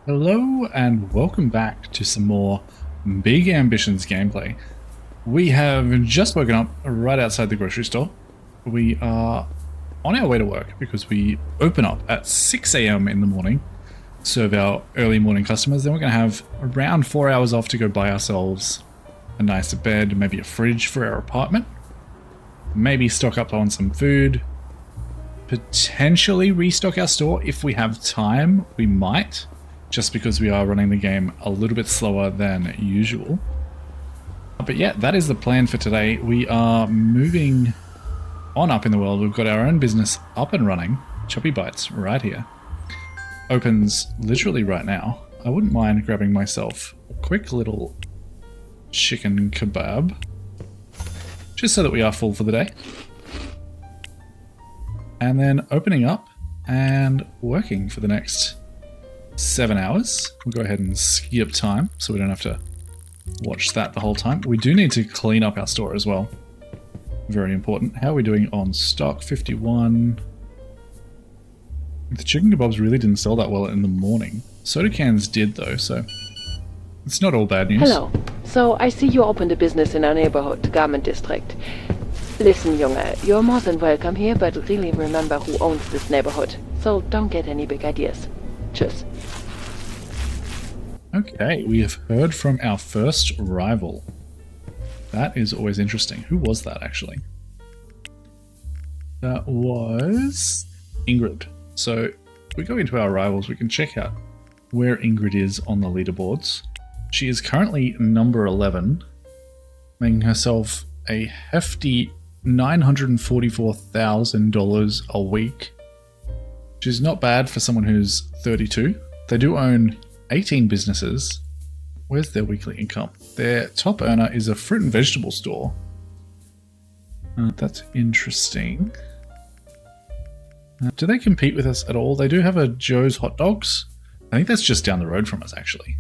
Hello and welcome back to some more Big Ambitions gameplay. We have just woken up right outside the grocery store. We are on our way to work because we open up at 6 a.m. in the morning, serve our early morning customers, then we're going to have around 4 hours off to go buy ourselves a nice bed, maybe a fridge for our apartment, maybe stock up on some food, potentially restock our store if we have time. We might, just because we are running the game a little bit slower than usual. But yeah, that is the plan for today. We are moving on up in the world. We've got our own business up and running. Chubby Bites right here. Opens literally right now. I wouldn't mind grabbing myself a quick little chicken kebab, just so that we are full for the day. And then opening up and working for the next 7 hours. We'll go ahead and skip time so we don't have to watch that the whole time. We do need to clean up our store as well. Very important. How are we doing on stock? 51. The chicken kebabs really didn't sell that well in the morning. Soda cans did though, so it's not all bad news. Hello. So I see you opened a business in our neighborhood, garment district. Listen, Junge, you're more than welcome here, but really remember who owns this neighborhood. So don't get any big ideas. Tschüss. Okay, we have heard from our first rival. That is always interesting. Who was that, actually? That was Ingrid. So if we go into our rivals, we can check out where Ingrid is on the leaderboards. She is currently number 11, making herself a hefty $944,000 a week, which is not bad for someone who's 32. They do own 18 businesses. Where's their weekly income? Their top earner is a fruit and vegetable store. That's interesting. Do they compete with us at all? They do have a Joe's Hot Dogs. I think that's just down the road from us, actually.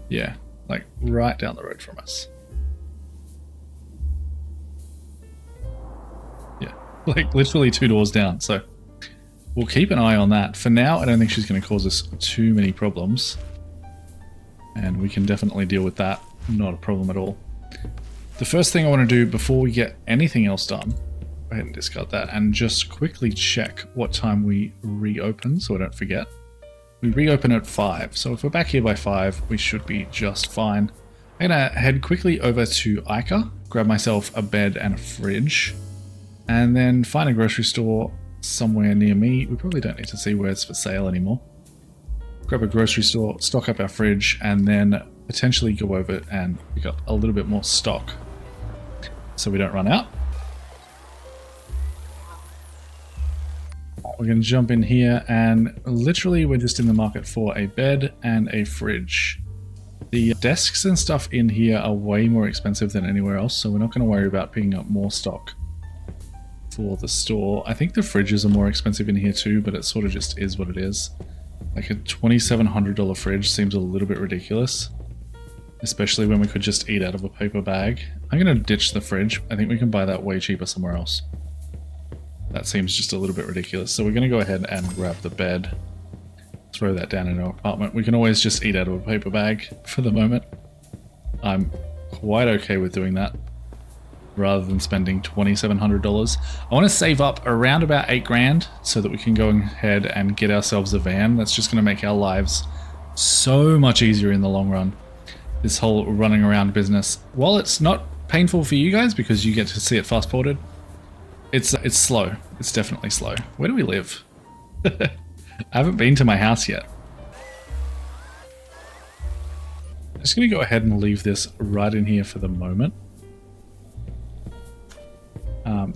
Yeah, like right down the road from us. Yeah, like literally 2 doors down, so we'll keep an eye on that. For now, I don't think she's going to cause us too many problems. And we can definitely deal with that. Not a problem at all. The first thing I want to do before we get anything else done, go ahead and discard that, and just quickly check what time we reopen so I don't forget. We reopen at 5, so if we're back here by 5, we should be just fine. I'm going to head quickly over to Ica, grab myself a bed and a fridge, and then find a grocery store somewhere near me. We probably don't need to see where it's for sale anymore. Grab a grocery store, stock up our fridge, and then potentially go over and pick up a little bit more stock so we don't run out. We're going to jump in here, and literally we're just in the market for a bed and a fridge. The desks and stuff in here are way more expensive than anywhere else, so we're not going to worry about picking up more stock for the store. I think the fridges are more expensive in here too, but it sort of just is what it is. Like a $2,700 fridge seems a little bit ridiculous, especially when we could just eat out of a paper bag. I'm going to ditch the fridge. I think we can buy that way cheaper somewhere else. That seems just a little bit ridiculous. So we're going to go ahead and grab the bed, throw that down in our apartment. We can always just eat out of a paper bag for the moment. I'm quite okay with doing that rather than spending $2,700. I want to save up around about 8 grand so that we can go ahead and get ourselves a van. That's just going to make our lives so much easier in the long run. This whole running around business, while it's not painful for you guys because you get to see it fast forwarded, it's slow. It's definitely slow. Where do we live? I haven't been to my house yet. I'm just going to go ahead and leave this right in here for the moment.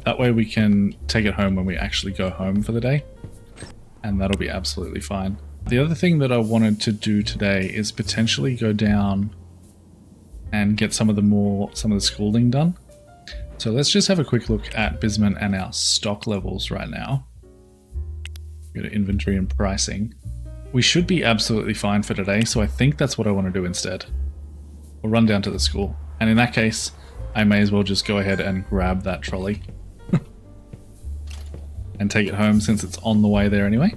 That way we can take it home when we actually go home for the day, and that'll be absolutely fine. The other thing that I wanted to do today is potentially go down and get some of the schooling done. So let's just have a quick look at Bisman and our stock levels right now. Go to inventory and pricing. We should be absolutely fine for today, so I think that's what I want to do instead. We'll run down to the school, and in that case, I may as well just go ahead and grab that trolley and take it home since it's on the way there anyway.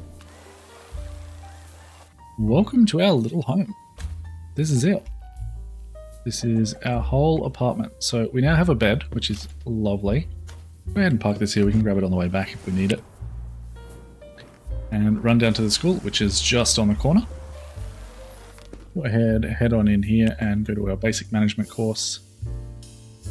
Welcome to our little home. This is it. This is our whole apartment. So we now have a bed, which is lovely. Go ahead and park this here. We can grab it on the way back if we need it. And run down to the school, which is just on the corner. Go ahead, head on in here and go to our basic management course.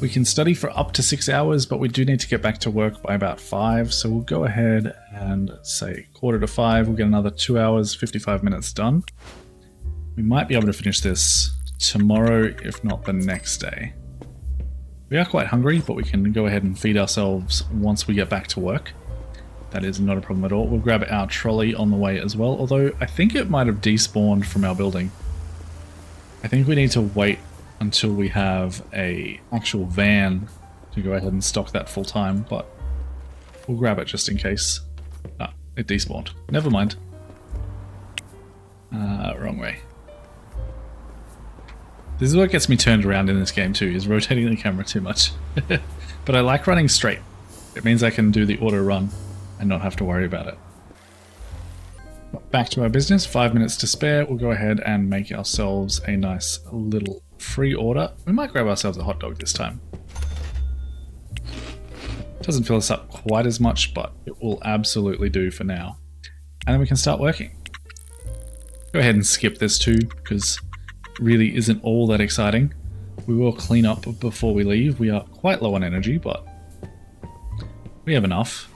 We can study for up to 6 hours, but we do need to get back to work by about 5. So we'll go ahead and say 4:45. We'll get another 2 hours, 55 minutes done. We might be able to finish this tomorrow, if not the next day. We are quite hungry, but we can go ahead and feed ourselves once we get back to work. That is not a problem at all. We'll grab our trolley on the way as well, although I think it might have despawned from our building. I think we need to wait until we have a actual van to go ahead and stock that full time, but we'll grab it just in case. Ah, it despawned. Never mind. Wrong way. This is what gets me turned around in this game too, is rotating the camera too much. But I like running straight. It means I can do the auto run and not have to worry about it. Back to our business, 5 minutes to spare. We'll go ahead and make ourselves a nice little free order. We might grab ourselves a hot dog this time. Doesn't fill us up quite as much, but it will absolutely do for now. And then we can start working. Go ahead and skip this too, because it really isn't all that exciting. We will clean up before we leave. We are quite low on energy, but we have enough.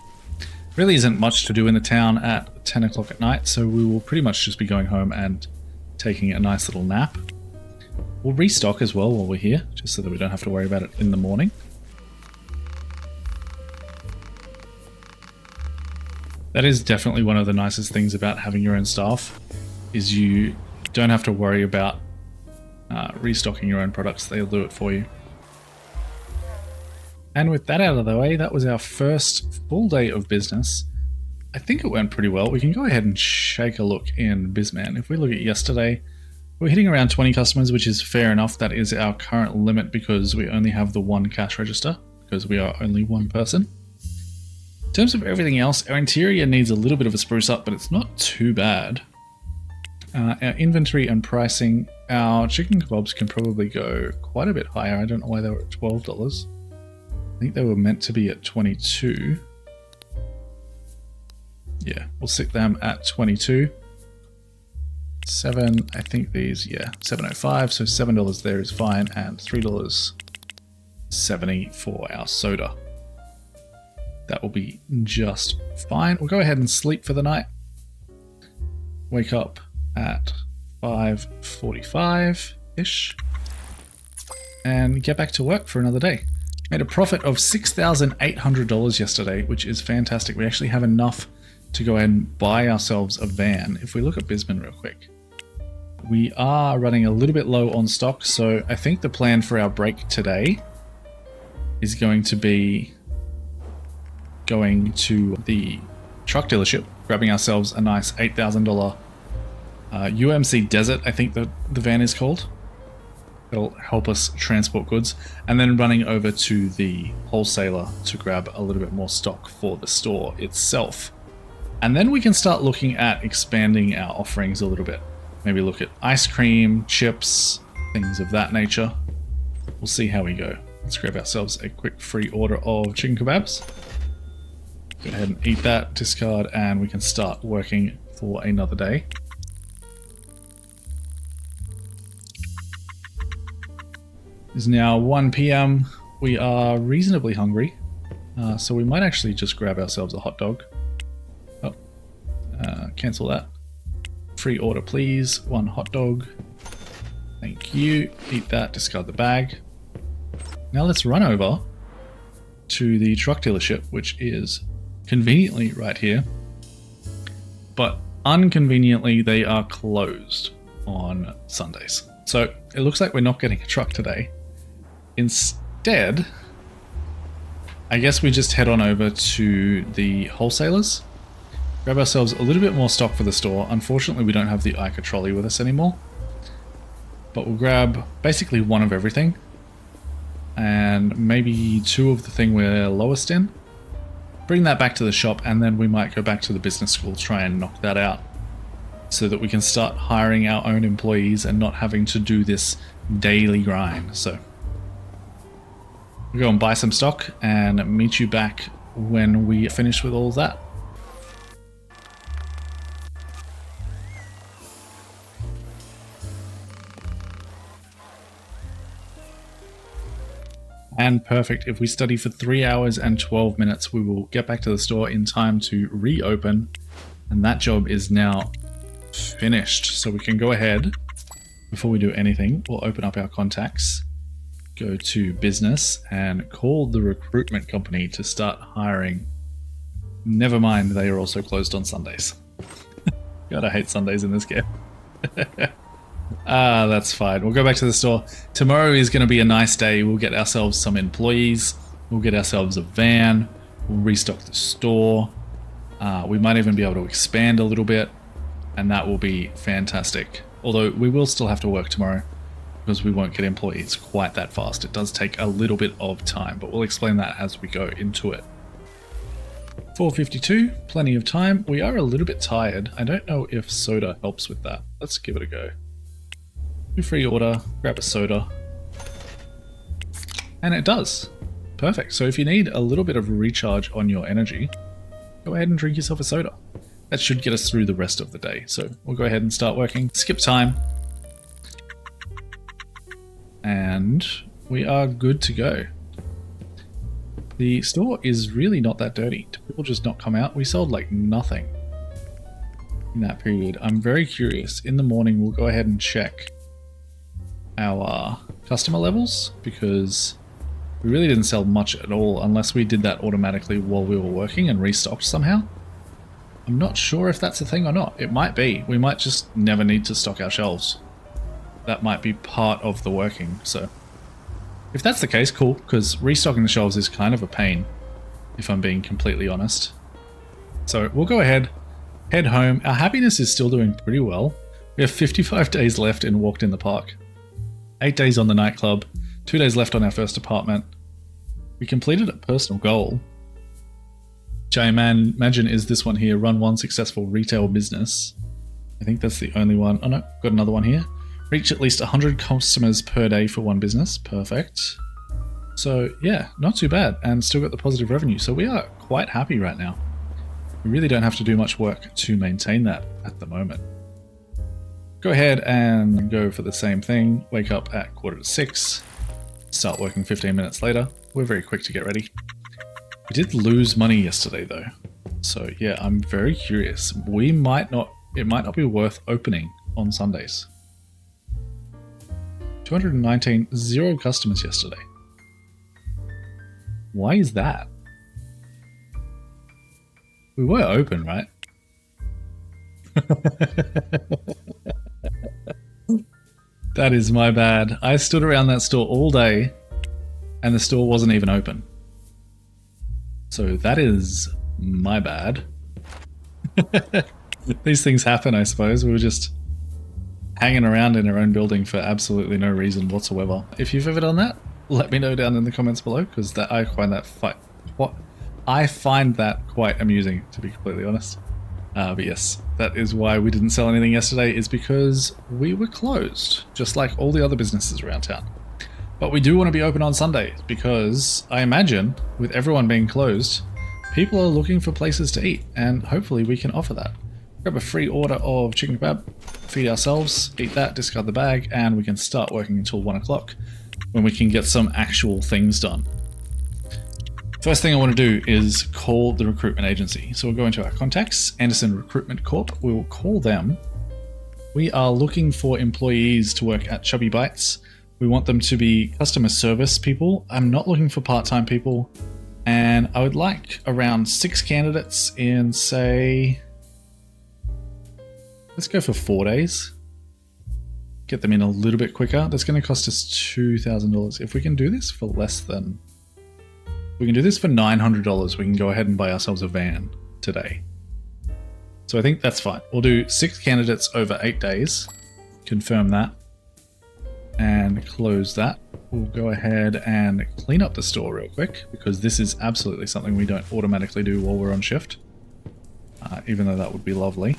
Really isn't much to do in the town at 10 o'clock at night, so we will pretty much just be going home and taking a nice little nap. We'll restock as well while we're here, just so that we don't have to worry about it in the morning. That is definitely one of the nicest things about having your own staff, is you don't have to worry about restocking your own products. They'll do it for you. And with that out of the way, that was our first full day of business. I think it went pretty well. We can go ahead and shake a look in BizMan. If we look at yesterday, we're hitting around 20 customers, which is fair enough. That is our current limit because we only have the one cash register, because we are only one person. In terms of everything else, our interior needs a little bit of a spruce up, but it's not too bad. Our inventory and pricing, our chicken kebabs can probably go quite a bit higher. I don't know why they were at $12. I think they were meant to be at 22. Yeah, we'll stick them at 22. 7, I think these, yeah, 7.05, so $7 there is fine, and $3.70 for our soda. That will be just fine. We'll go ahead and sleep for the night. Wake up at 5:45-ish and get back to work for another day. Made a profit of $6,800 yesterday, which is fantastic. We actually have enough to go ahead and buy ourselves a van. If we look at BizMan real quick, we are running a little bit low on stock, so I think the plan for our break today is going to be going to the truck dealership, grabbing ourselves a nice $8,000 UMC Desert, I think the van is called. It'll help us transport goods, and then running over to the wholesaler to grab a little bit more stock for the store itself. And then we can start looking at expanding our offerings a little bit. Maybe look at ice cream, chips, things of that nature. We'll see how we go. Let's grab ourselves a quick free order of chicken kebabs. Go ahead and eat that, discard, and we can start working for another day. It's now 1 PM. We are reasonably hungry, so we might actually just grab ourselves a hot dog. Oh, cancel that. Free order, please. 1 hot dog. Thank you. Eat that, discard the bag. Now let's run over to the truck dealership, which is conveniently right here. But inconveniently, they are closed on Sundays. So it looks like we're not getting a truck today. Instead, I guess we just head on over to the wholesalers, grab ourselves a little bit more stock for the store. Unfortunately, we don't have the Ica trolley with us anymore, but we'll grab basically 1 of everything and maybe 2 of the thing we're lowest in. Bring that back to the shop, and then we might go back to the business school, try and knock that out. so that we can start hiring our own employees and not having to do this daily grind. So we'll go and buy some stock and meet you back when we finish with all of that. And perfect. If we study for 3 hours and 12 minutes, we will get back to the store in time to reopen. And that job is now finished. So we can go ahead, before we do anything, we'll open up our contacts, go to business, and call the recruitment company to start hiring. Never mind, they are also closed on Sundays. God, I hate Sundays in this game. That's fine. We'll go back to the store. Tomorrow is going to be a nice day. We'll get ourselves some employees. We'll get ourselves a van. We'll restock the store. We might even be able to expand a little bit, and that will be fantastic. Although we will still have to work tomorrow because we won't get employees quite that fast. It does take a little bit of time, but we'll explain that as we go into it. 4:52, plenty of time. We are a little bit tired. I don't know if soda helps with that. Let's give it a go. Free order, grab a soda, and it does. Perfect. So if you need a little bit of recharge on your energy, go ahead and drink yourself a soda. That should get us through the rest of the day. So we'll go ahead and start working. Skip time. And we are good to go. The store is really not that dirty. Do people just not come out? We sold like nothing in that period. I'm very curious. In the morning, we'll go ahead and check our customer levels, because we really didn't sell much at all unless we did that automatically while we were working and restocked somehow. I'm not sure if that's a thing or not. It might be. We might just never need to stock our shelves. That might be part of the working. So if that's the case, cool, because restocking the shelves is kind of a pain, if I'm being completely honest. So we'll go ahead, head home. Our happiness is still doing pretty well. We have 55 days left in Walked in the Park. 8 days on the nightclub, 2 days left on our first apartment. We completed a personal goal, which I imagine is this one here, run one successful retail business. I think that's the only one. Oh no, got another one here. Reach at least 100 customers per day for one business. Perfect. So yeah, not too bad, and still got the positive revenue. So we are quite happy right now. We really don't have to do much work to maintain that at the moment. Go ahead and go for the same thing. Wake up at 5:45. Start working 15 minutes later. We're very quick to get ready. We did lose money yesterday though. So yeah, I'm very curious. It might not be worth opening on Sundays. 219, 0 customers yesterday. Why is that? We were open, right? That is my bad. I stood around that store all day and the store wasn't even open. So that is my bad. These things happen, I suppose. We were just hanging around in our own building for absolutely no reason whatsoever. If you've ever done that, let me know down in the comments below, because I find that quite amusing, to be completely honest. But yes, that is why we didn't sell anything yesterday, is because we were closed, just like all the other businesses around town. But we do want to be open on Sundays, because I imagine with everyone being closed, people are looking for places to eat, and hopefully we can offer that. Grab a free order of chicken kebab, feed ourselves, eat that, discard the bag, and we can start working until 1 o'clock when we can get some actual things done. First thing I want to do is call the recruitment agency. So we'll go into our contacts, Anderson Recruitment Corp. We will call them. We are looking for employees to work at Chubby Bites. We want them to be customer service people. I'm not looking for part-time people. And I would like around 6 candidates in, say, let's go for 4 days. Get them in a little bit quicker. That's going to cost us $2,000. If we can do this for less than... We can do this for $900. We can go ahead and buy ourselves a van today. So I think that's fine. We'll do 6 candidates over 8 days. Confirm that. And close that. We'll go ahead and clean up the store real quick, because this is absolutely something we don't automatically do while we're on shift. Even though that would be lovely.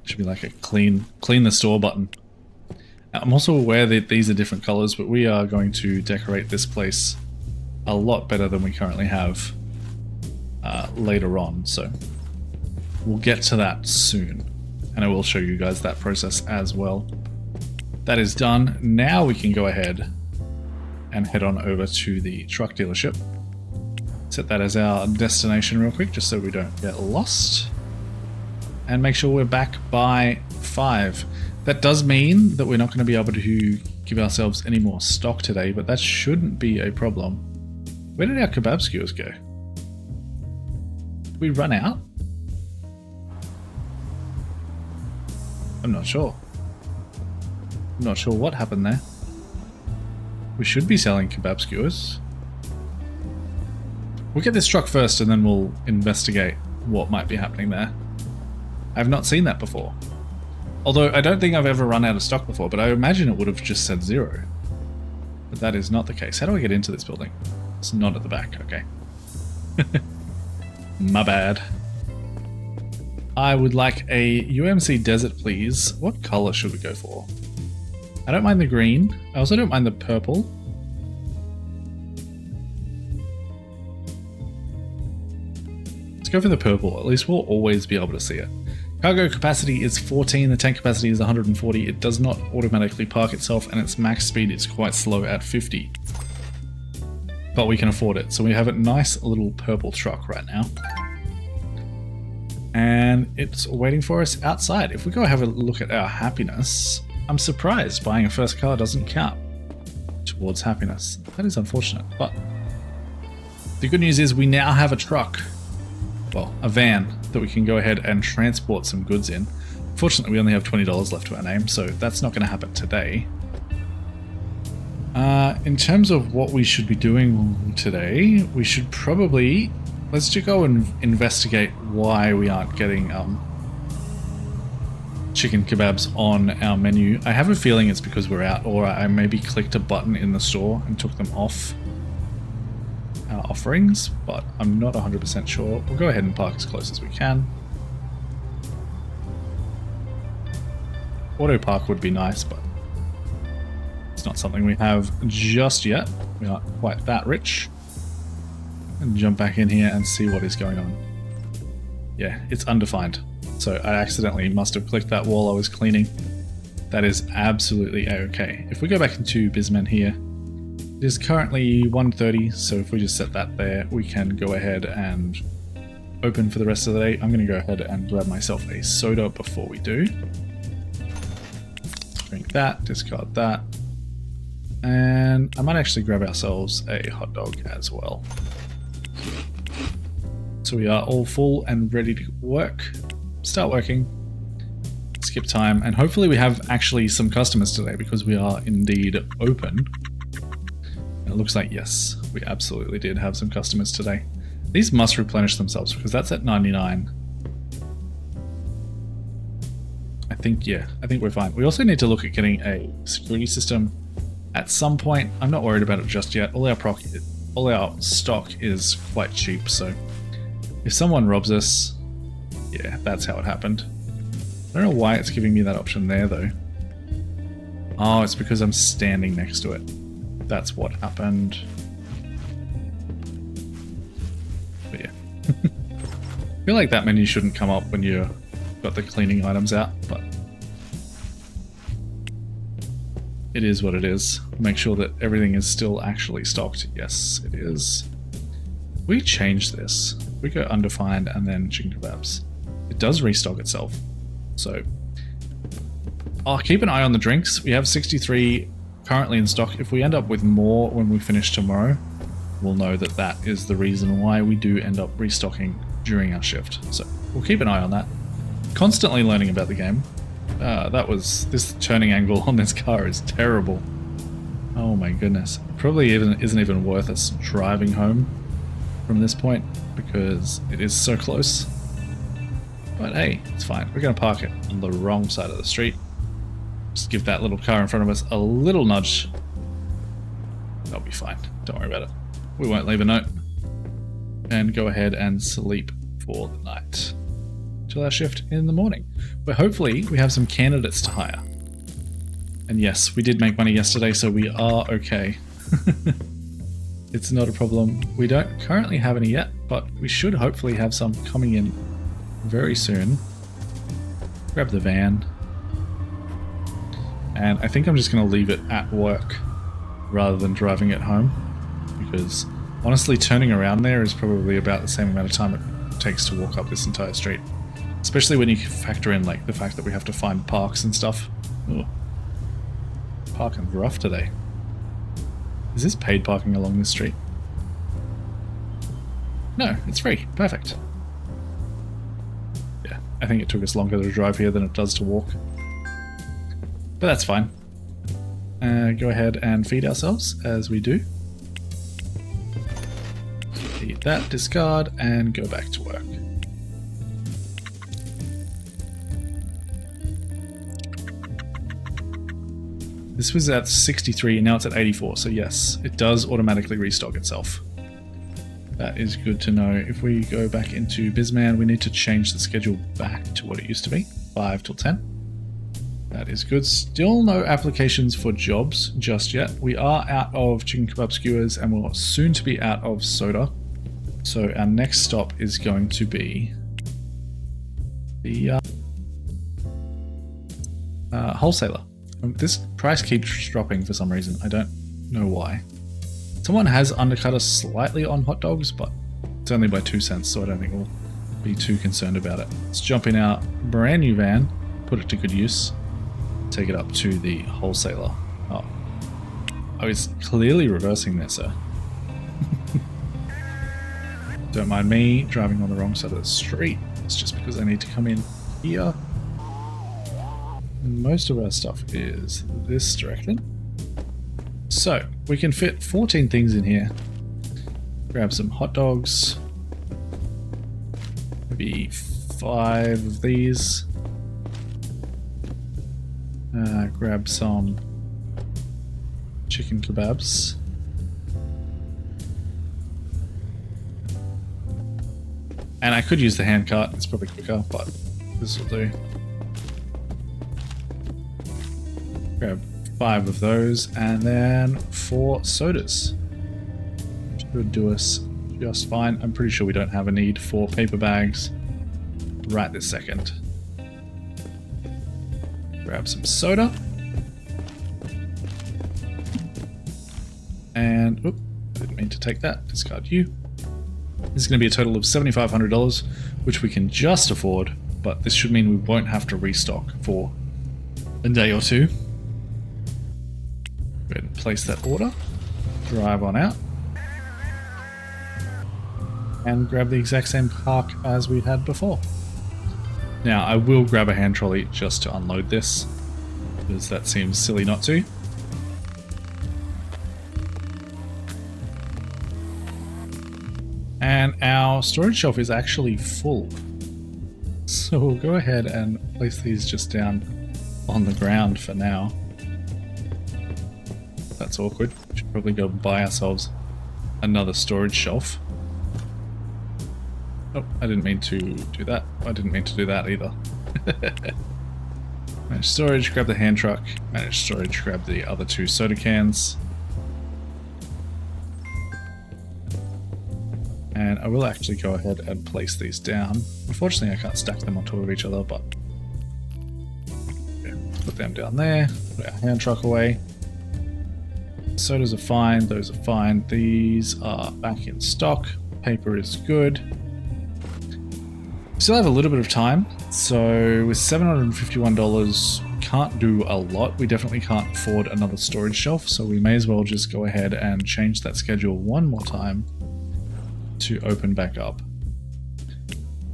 Should be like a clean the store button. I'm also aware that these are different colors, but we are going to decorate this place a lot better than we currently have later on. So we'll get to that soon, and I will show you guys that process as well. That is done. Now we can go ahead and head on over to the truck dealership. Set that as our destination real quick, just so we don't get lost. And make sure we're back by 5. That does mean that we're not going to be able to give ourselves any more stock today, but that shouldn't be a problem. Where did our kebab skewers go? Did we run out? I'm not sure. I'm not sure what happened there. We should be selling kebab skewers. We'll get this truck first and then we'll investigate what might be happening there. I've not seen that before. Although I don't think I've ever run out of stock before, but I imagine it would have just said 0. But that is not the case. How do I get into this building? It's not at the back, okay. My bad. I would like a UMC Desert, please. What color should we go for? I don't mind the green. I also don't mind the purple. Let's go for the purple. At least we'll always be able to see it. Cargo capacity is 14. The tank capacity is 140. It does not automatically park itself, and its max speed is quite slow at 50. But we can afford it. So we have a nice little purple truck right now. And it's waiting for us outside. If we go have a look at our happiness, I'm surprised buying a first car doesn't count towards happiness. That is unfortunate, but the good news is we now have a truck, well, a van that we can go ahead and transport some goods in. Fortunately, we only have $20 left to our name, so that's not going to happen today. In terms of what we should be doing today, we should probably, let's just go and investigate why we aren't getting chicken kebabs on our menu. I have a feeling it's because we're out, or I maybe clicked a button in the store and took them off our offerings, but I'm not 100% sure. We'll go ahead and park as close as we can. Auto park would be nice, but it's not something we have just yet. We aren't quite that rich. And jump back in here and see what is going on. Yeah, it's undefined. So I accidentally must have clicked that while I was cleaning. That is absolutely a-okay. If we go back into Bizmen here, it is currently 1:30, so if we just set that there, we can go ahead and open for the rest of the day. I'm going to go ahead and grab myself a soda before we do. Drink that, discard that. And I might actually grab ourselves a hot dog as well. So we are all full and ready to work. Start working. Skip time, and hopefully we have actually some customers today because we are indeed open. And it looks like yes, we absolutely did have some customers today. These must replenish themselves because that's at 99. I think we're fine. We also need to look at getting a security system at some point. I'm not worried about it just yet. All our stock is quite cheap, so if someone robs us, yeah, that's how it happened. I don't know why it's giving me that option there though. Oh, it's because I'm standing next to it. That's what happened. But yeah. I feel like that menu shouldn't come up when you've got the cleaning items out, but it is what it is. Make sure that everything is still actually stocked. Yes, it is. We change this. We go undefined and then chicken kebabs. It does restock itself. So I'll keep an eye on the drinks. We have 63 currently in stock. If we end up with more when we finish tomorrow, we'll know that that is the reason why we do end up restocking during our shift. So we'll keep an eye on that. Constantly learning about the game. This turning angle on this car is terrible. Oh my goodness. Probably isn't even worth us driving home from this point because it is so close. But hey, it's fine. We're going to park it on the wrong side of the street. Just give that little car in front of us a little nudge. That'll be fine. Don't worry about it. We won't leave a note. And go ahead and sleep for the night. till our shift in the morning, where hopefully we have some candidates to hire. And yes, we did make money yesterday, so we are okay. It's not a problem. We don't currently have any yet, but we should hopefully have some coming in very soon. Grab the van. And I think I'm just going to leave it at work rather than driving it home, because honestly turning around there is probably about the same amount of time it takes to walk up this entire street. Especially when you factor in like the fact that we have to find parks and stuff. Ugh. Parking's rough today. Is this paid parking along this street? No, it's free. Perfect. Yeah, I think it took us longer to drive here than it does to walk. But that's fine. Go ahead and feed ourselves as we do. Eat that, discard, and go back to work. This was at 63 and now it's at 84, so yes, it does automatically restock itself. That is good to know. If we go back into Bizman, we need to change the schedule back to what it used to be, 5 till 10. That is good. Still no applications for jobs just yet. We are out of chicken kebab skewers and we're soon to be out of soda. So our next stop is going to be the wholesaler. This price keeps dropping for some reason. I don't know why. Someone has undercut us slightly on hot dogs, but it's only by 2 cents, so I don't think we'll be too concerned about it. Let's jump in our brand new van, put it to good use, take it up to the wholesaler. Oh, it's clearly reversing there, sir. Don't mind me driving on the wrong side of the street. It's just because I need to come in here. Most of our stuff is this direction. So, we can fit 14 things in here. Grab some hot dogs. Maybe 5 of these. Grab some chicken kebabs. And I could use the hand cart, it's probably quicker, but this will do. Grab 5 of those, and then 4 sodas. Should do us just fine. I'm pretty sure we don't have a need for paper bags right this second. Grab some soda. And, oop, didn't mean to take that. Discard you. This is going to be a total of $7,500, which we can just afford, but this should mean we won't have to restock for a day or two. Go ahead and place that order, drive on out, and grab the exact same park as we had before. Now, I will grab a hand trolley just to unload this, because that seems silly not to. And our storage shelf is actually full. So we'll go ahead and place these just down on the ground for now. That's awkward. We should probably go buy ourselves another storage shelf. Oh, I didn't mean to do that. I didn't mean to do that either. Manage storage, grab the hand truck. Manage storage, grab the other 2 soda cans. And I will actually go ahead and place these down. Unfortunately, I can't stack them on top of each other, but yeah, put them down there. Put our hand truck away. Sodas are fine, those are fine. These are back in stock. Paper is good. We still have a little bit of time, so with $751, can't do a lot. We definitely can't afford another storage shelf, so we may as well just go ahead and change that schedule one more time to open back up.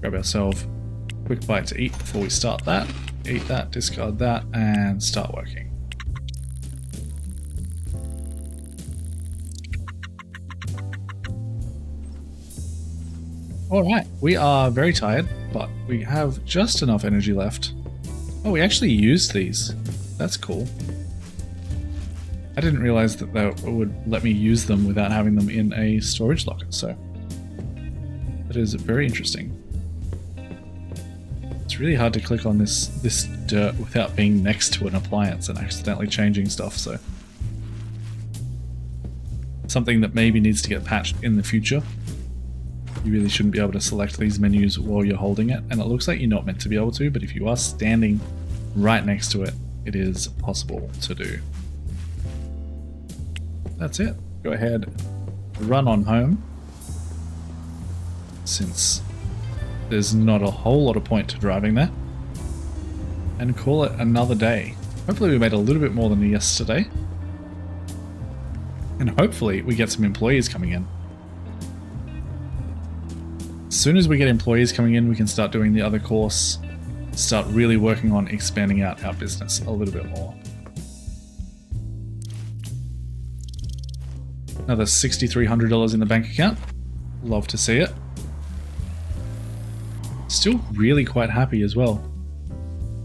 Grab ourselves a quick bite to eat before we start that. Eat that, discard that, and start working. Alright, we are very tired, but we have just enough energy left. Oh, we actually used these. That's cool. I didn't realize that they would let me use them without having them in a storage locker, so that is very interesting. It's really hard to click on this dirt without being next to an appliance and accidentally changing stuff, so something that maybe needs to get patched in the future. You really shouldn't be able to select these menus while you're holding it, and it looks like you're not meant to be able to, but if you are standing right next to it, it is possible to do. That's it. Go ahead, run on home, since there's not a whole lot of point to driving there, and call it another day. Hopefully we made a little bit more than yesterday, and hopefully we get some employees coming in. As soon as we get employees coming in, we can start doing the other course, start really working on expanding out our business a little bit more. Another $6,300 in the bank account. Love to see it. Still really quite happy as well.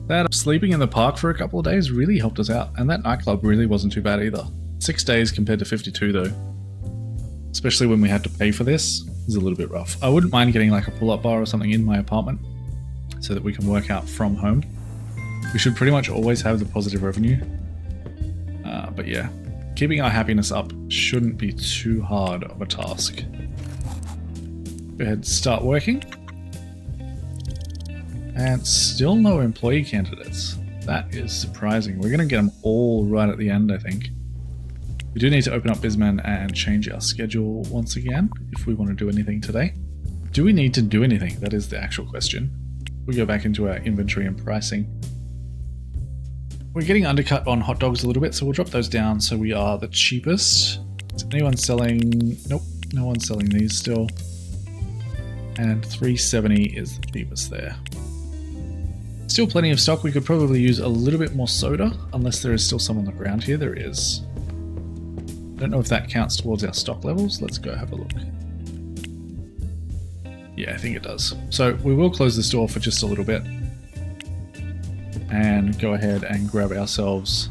That sleeping in the park for a couple of days really helped us out, and that nightclub really wasn't too bad either. 6 days compared to 52 though. Especially when we had to pay for this, it was a little bit rough. I wouldn't mind getting like a pull-up bar or something in my apartment so that we can work out from home. We should pretty much always have the positive revenue. But yeah, keeping our happiness up shouldn't be too hard of a task. Go ahead, start working. And still no employee candidates. That is surprising. We're going to get them all right at the end, I think. We do need to open up Bizman and change our schedule once again if we want to do anything today. Do we need to do anything? That is the actual question. We go back into our inventory and pricing. We're getting undercut on hot dogs a little bit, so we'll drop those down so we are the cheapest. Is anyone selling? Nope, no one's selling these still. And $3.70 is the cheapest there. Still plenty of stock. We could probably use a little bit more soda, unless there is still some on the ground here. There is. I don't know if that counts towards our stock levels. Let's go have a look. Yeah, I think it does. So we will close the store for just a little bit and go ahead and grab ourselves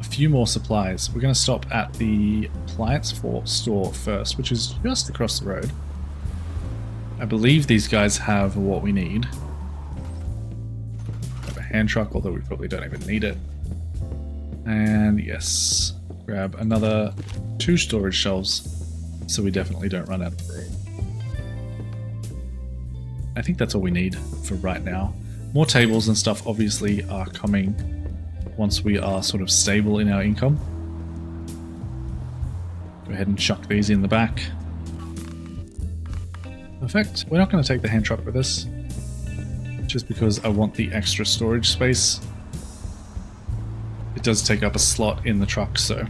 a few more supplies. We're going to stop at the appliance store first, which is just across the road. I believe these guys have what we need. Have a hand truck, although we probably don't even need it. And yes, grab another 2 storage shelves so we definitely don't run out of room. I think that's all we need for right now. More tables and stuff obviously are coming once we are sort of stable in our income. Go ahead and chuck these in the back. Perfect. We're not going to take the hand truck with us, just because I want the extra storage space. It does take up a slot in the truck, so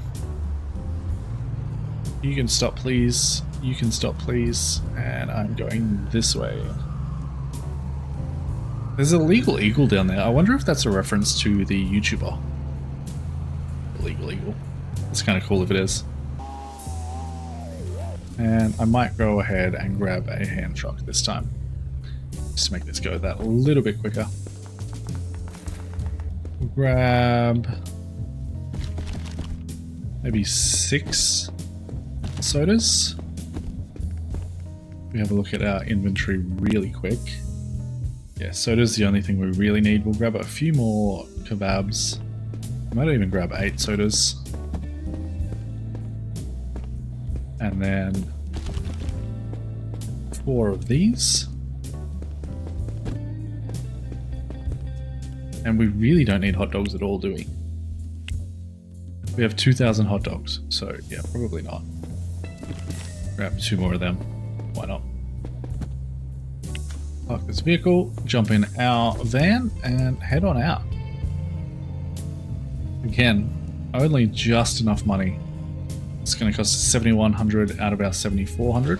you can stop please, you can stop please, and I'm going this way. There's a legal eagle down there. I wonder if that's a reference to the YouTuber. Legal eagle. It's kind of cool if it is. And I might go ahead and grab a hand truck this time, just to make this go that a little bit quicker. We'll grab maybe 6 sodas. We have a look at our inventory really quick. Yeah, soda's the only thing we really need. We'll grab a few more kebabs. I might even grab 8 sodas. And then 4 of these. And we really don't need hot dogs at all, do we? We have 2,000 hot dogs, so yeah, probably not. Grab 2 more of them. Why not? Park this vehicle, jump in our van, and head on out. Again, only just enough money. It's going to cost us $7,100 out of our $7,400.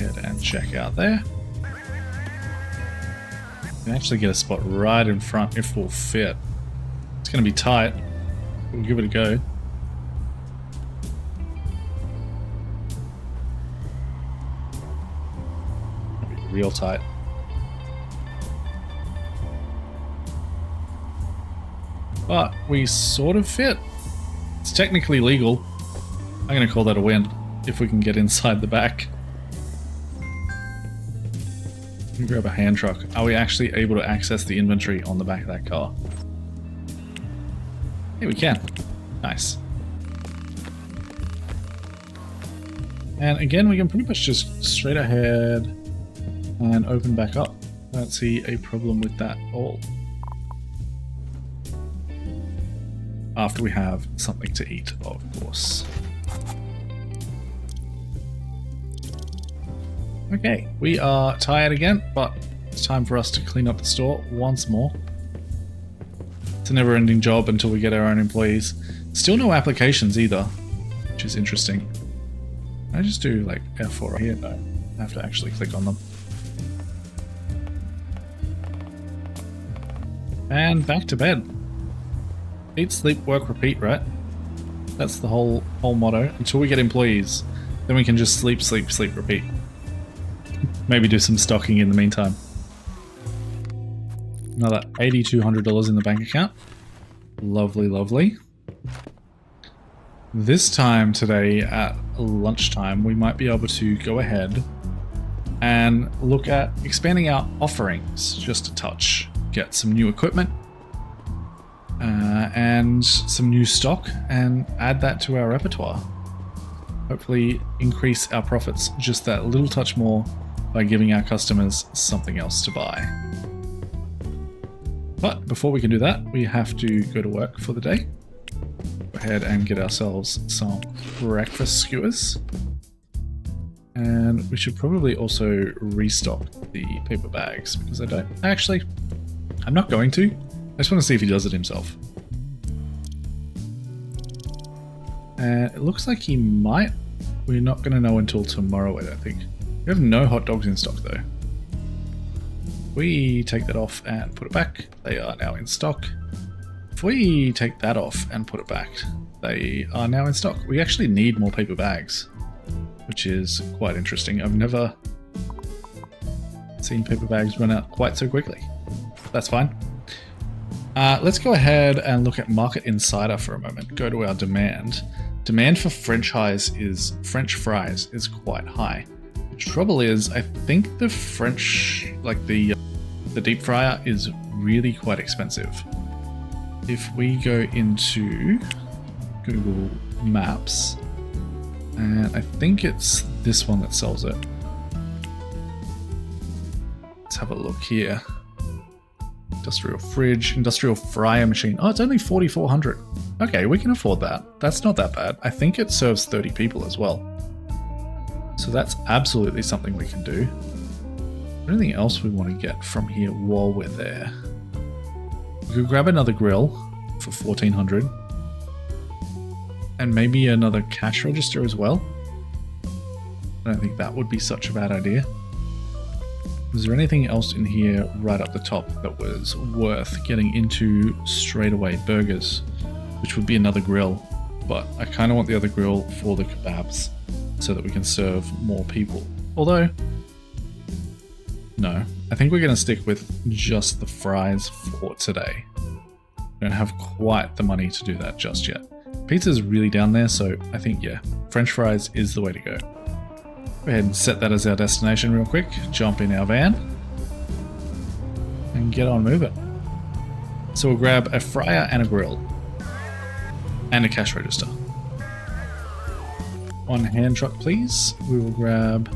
Head and check out there. You can actually get a spot right in front if we'll fit. It's going to be tight. We'll give it a go. Real tight. But we sort of fit. It's technically legal. I'm going to call that a win if we can get inside the back. Let me grab a hand truck. Are we actually able to access the inventory on the back of that car? Yeah, we can. Nice. And again, we can pretty much just straight ahead and open back up. I don't see a problem with that at all. After we have something to eat, of course. Okay, we are tired again, but it's time for us to clean up the store once more. It's a never-ending job until we get our own employees. Still no applications either, which is interesting. Can I just do like F4 right here? No, I have to actually click on them. And back to bed. Eat, sleep, work, repeat, right? That's the whole motto. Until we get employees, then we can just sleep, sleep, sleep, repeat. Maybe do some stocking in the meantime. Another $8,200 in the bank account. Lovely, lovely. This time today at lunchtime, we might be able to go ahead and look at expanding our offerings just a touch. Get some new equipment and some new stock and add that to our repertoire. Hopefully increase our profits just that little touch more by giving our customers something else to buy. But before we can do that, we have to go to work for the day. Go ahead and get ourselves some breakfast skewers. And we should probably also restock the paper bags because I'm not going to. I just want to see if he does it himself. And it looks like he might. We're not going to know until tomorrow, I don't think. We have no hot dogs in stock though. We take that off and put it back. They are now in stock. If we take that off and put it back, they are now in stock. We actually need more paper bags, which is quite interesting. I've never seen paper bags run out quite so quickly. That's fine. Let's go ahead and look at Market Insider for a moment. Go to our demand. Demand for French fries is quite high. The trouble is, I think the French, like the deep fryer, is really quite expensive. If we go into Google Maps, and I think it's this one that sells it. Let's have a look here. Industrial fridge, industrial fryer machine. Oh, it's only 4,400. Okay, we can afford that. That's not that bad. I think it serves 30 people as well. So that's absolutely something we can do. Anything else we want to get from here while we're there? We could grab another grill for 1,400. And maybe another cash register as well. I don't think that would be such a bad idea. Was there anything else in here right up the top that was worth getting into straight away? Burgers, which would be another grill, but I kind of want the other grill for the kebabs so that we can serve more people. Although, no, I think we're going to stick with just the fries for today. We don't have quite the money to do that just yet. Pizza's really down there, so I think, yeah, French fries is the way to go. Go ahead and set that as our destination real quick. Jump in our van and get on moving. So we'll grab a fryer and a grill and a cash register. One hand truck, please. We will grab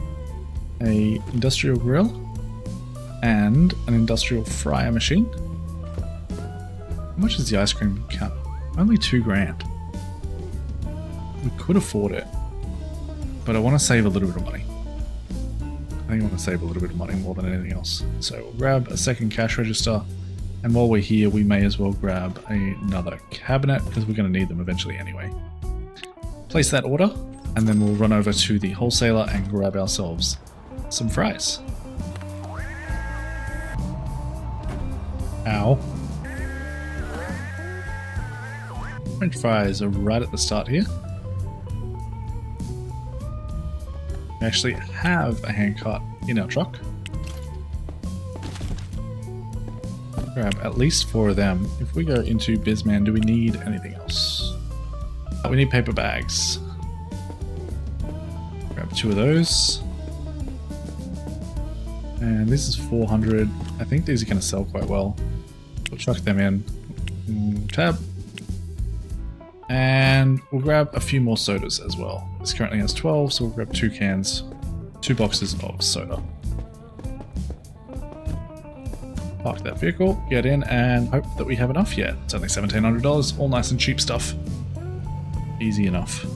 a industrial grill and an industrial fryer machine. How much is the ice cream cup? Only $2,000. We could afford it, but I want to save a little bit of money. I think I want to save a little bit of money more than anything else. So we'll grab a second cash register, and while we're here, we may as well grab another cabinet because we're going to need them eventually anyway. Place that order, and then we'll run over to the wholesaler and grab ourselves some fries. Ow. French fries are right at the start here. We actually have a hand cart in our truck. Grab at least 4 of them. If we go into Bizman, do we need anything else? We need paper bags. Grab 2 of those. And this is 400. I think these are going to sell quite well. We'll chuck them in. Tab. And we'll grab a few more sodas as well. This currently has 12, so we'll grab 2 cans, 2 boxes of soda. Park that vehicle, get in, and hope that we have enough yet. It's only $1,700, all nice and cheap stuff. Easy enough.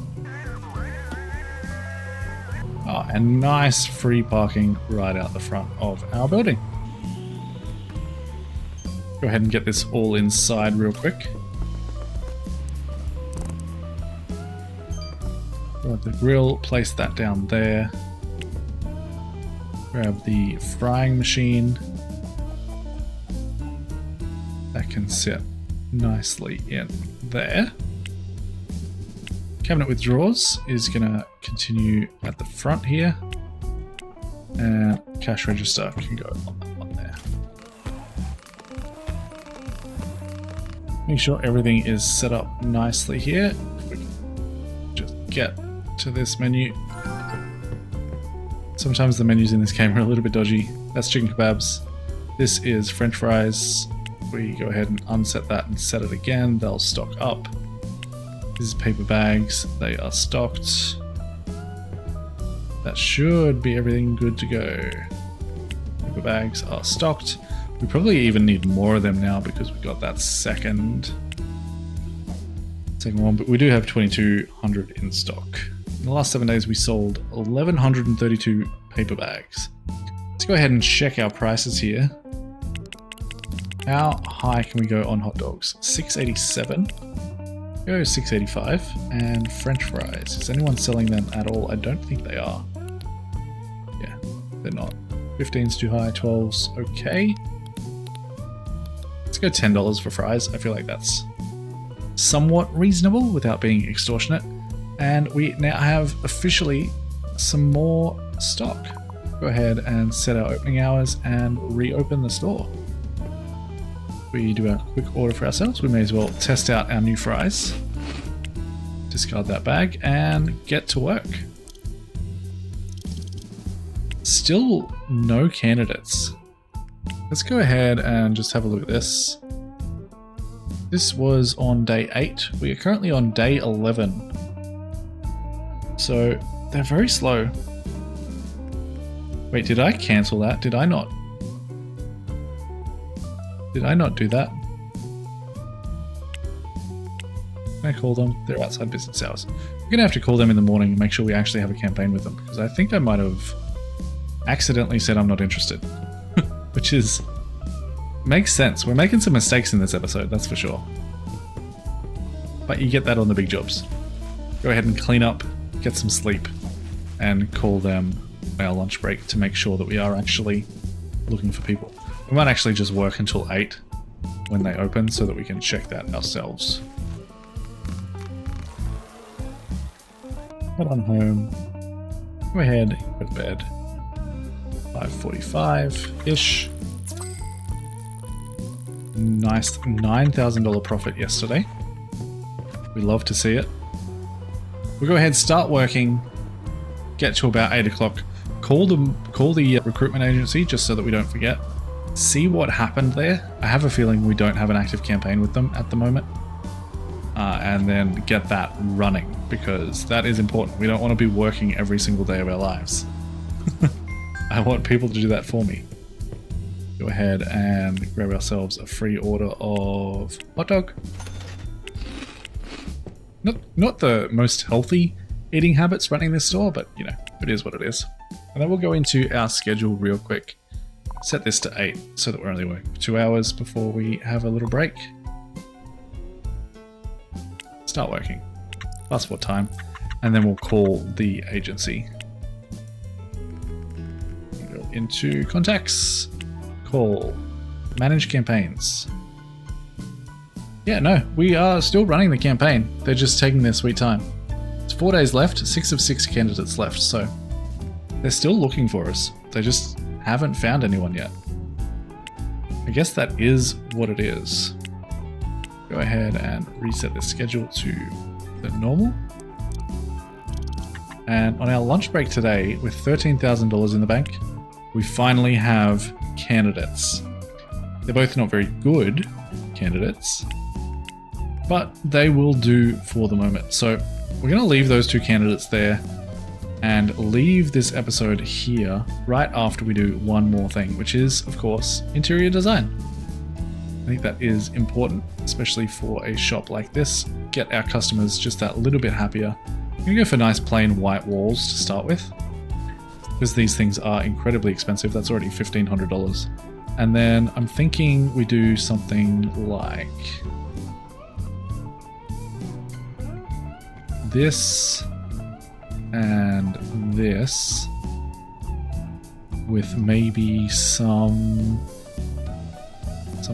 Oh, and nice free parking right out the front of our building. Go ahead and get this all inside real quick. Grab the grill, place that down there. Grab the frying machine. That can sit nicely in there. Cabinet with drawers is going to continue at the front here. And cash register can go on that one there. Make sure everything is set up nicely here. If we can just get to this menu. Sometimes the menus in this game are a little bit dodgy. That's chicken kebabs. This is French fries. We go ahead and unset that and set it again. They'll stock up. This is paper bags. They are stocked. That should be everything good to go. Paper bags are stocked. We probably even need more of them now because we got that second one, but we do have 2,200 in stock. In the last 7 days, we sold 1,132 paper bags. Let's go ahead and check our prices here. How high can we go on hot dogs? 687. Go 685. And French fries. Is anyone selling them at all? I don't think they are. Yeah, they're not. 15's too high, 12's okay. Let's go $10 for fries. I feel like that's somewhat reasonable without being extortionate. And we now have officially some more stock. Go ahead and set our opening hours and reopen the store. We do a quick order for ourselves. We may as well test out our new fries. Discard that bag and get to work. Still no candidates. Let's go ahead and just have a look at this. This was on day 8. We are currently on day 11. So they're very slow. Wait, did I cancel that? Did I not? Did I not do that? Can I call them? They're outside business hours. We're going to have to call them in the morning and make sure we actually have a campaign with them, because I think I might have accidentally said I'm not interested. Which is... makes sense. We're making some mistakes in this episode, that's for sure. But you get that on the big jobs. Go ahead and clean up, get some sleep, and call them on our lunch break to make sure that we are actually looking for people. We might actually just work until 8 when they open so that we can check that ourselves. Head on home. Go ahead, go to bed. 5:45-ish. Nice $9,000 profit yesterday. We love to see it. We'll go ahead, start working, get to about 8 o'clock, call the recruitment agency just so that we don't forget. See what happened there. I have a feeling we don't have an active campaign with them at the moment. And then get that running, because that is important. We don't want to be working every single day of our lives. I want people to do that for me. Go ahead and grab ourselves a free order of hot dog. Not the most healthy eating habits running this store, but you know, it is what it is. And then we'll go into our schedule real quick. Set this to 8 so that we're only working for 2 hours before we have a little break. Start working. Passport time. And then we'll call the agency. Go into contacts. Call. Manage campaigns. Yeah, no, we are still running the campaign. They're just taking their sweet time. It's 4 days left, 6 of 6 candidates left, so they're still looking for us. They just haven't found anyone yet. I guess that is what it is. Go ahead and reset the schedule to the normal. And on our lunch break today, with $13,000 in the bank, we finally have candidates. They're both not very good candidates, but they will do for the moment. So we're going to leave those two candidates there and leave this episode here right after we do one more thing, which is, of course, interior design. I think that is important, especially for a shop like this. Get our customers just that little bit happier. I'm going to go for nice plain white walls to start with, because these things are incredibly expensive. That's already $1,500. And then I'm thinking we do something like this and this, with maybe some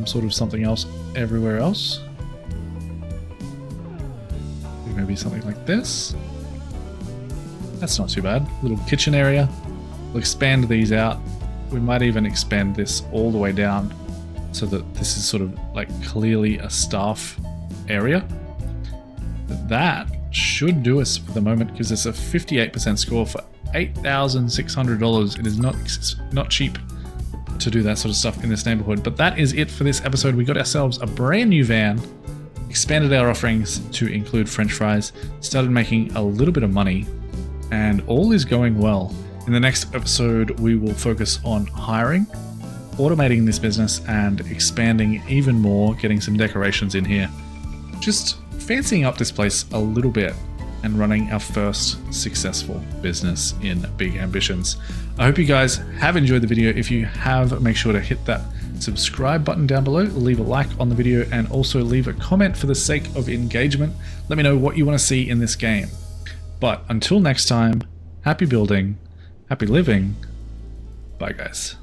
sort of something else everywhere else. Maybe something like this. That's not too bad. Little kitchen area. We'll expand these out. We might even expand this all the way down so that this is sort of like clearly a staff area. That should do us for the moment, because it's a 58% score for $8,600. It is not cheap to do that sort of stuff in this neighborhood. But that is it for this episode. We got ourselves a brand new van, expanded our offerings to include French fries, started making a little bit of money, and all is going well. In the next episode, we will focus on hiring, automating this business, and expanding even more, getting some decorations in here. Just fancying up this place a little bit and running our first successful business in Big Ambitions. I hope you guys have enjoyed the video. If you have, make sure to hit that subscribe button down below, leave a like on the video, and also leave a comment for the sake of engagement. Let me know what you want to see in this game. But until next time, happy building, happy living. Bye guys.